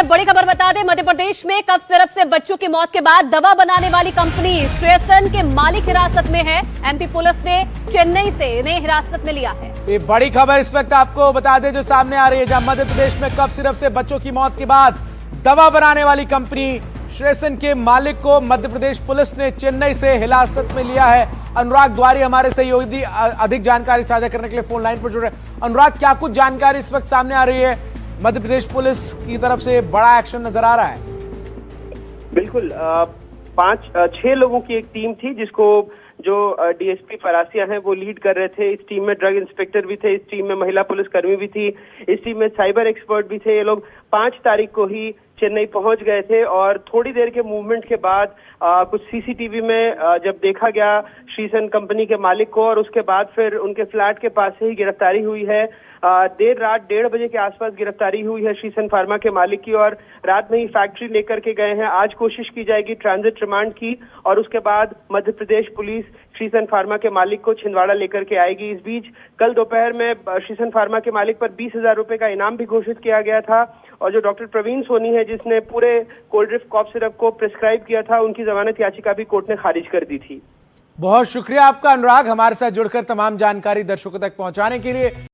चलिए बड़ी खबर बता दें, मध्य प्रदेश में कफ सिरप से बच्चों की मौत के बाद दवा बनाने वाली कंपनी श्रेयसन के मालिक हिरासत में है। एमपी पुलिस ने चेन्नई से इन्हें हिरासत में लिया है। ये बड़ी खबर इस वक्त आपको बता दें जो सामने आ रही है, जहां मध्य प्रदेश में कफ सिरप से बच्चों की मौत के बाद दवा बनाने वाली कंपनी श्रेयसन के मालिक को मध्य प्रदेश पुलिस ने चेन्नई से हिरासत में लिया है। अनुराग द्वारी हमारे सहयोगी अधिक जानकारी साझा करने के लिए फोन लाइन पर जुड़ रहे हैं। अनुराग, क्या कुछ जानकारी इस वक्त सामने आ रही है? मध्य प्रदेश पुलिस की तरफ से बड़ा एक्शन नजर आ रहा है। बिल्कुल, 6 लोगों की एक टीम थी जिसको जो डीएसपी परासिया हैं वो लीड कर रहे थे। इस टीम में ड्रग इंस्पेक्टर भी थे, इस टीम में महिला पुलिसकर्मी भी थी, इस टीम में साइबर एक्सपर्ट भी थे। ये लोग 5 तारीख को ही चेन्नई पहुंच गए थे और थोड़ी देर के मूवमेंट के बाद कुछ सीसीटीवी में जब देखा गया श्रेयसन कंपनी के मालिक को, और उसके बाद फिर उनके फ्लैट के पास से ही गिरफ्तारी हुई है। देर रात 1:30 बजे के आसपास गिरफ्तारी हुई है श्रेयसन फार्मा के मालिक की, और रात में ही फैक्ट्री लेकर के गए हैं। आज कोशिश की जाएगी ट्रांजिट रिमांड की, और उसके बाद मध्य प्रदेश पुलिस श्रेयसन फार्मा के मालिक को छिंदवाड़ा लेकर के आएगी। इस बीच कल दोपहर में श्रेयसन फार्मा के मालिक पर 20,000 रुपए का इनाम भी घोषित किया गया था, और जो डॉक्टर प्रवीण सोनी है जिसने पूरे कोल्ड ड्रिफ्ट कॉफ सिरप को प्रिस्क्राइब किया था, उनकी जमानत याचिका भी कोर्ट ने खारिज कर दी थी। बहुत शुक्रिया आपका अनुराग, हमारे साथ जुड़कर तमाम जानकारी दर्शकों तक पहुंचाने के लिए।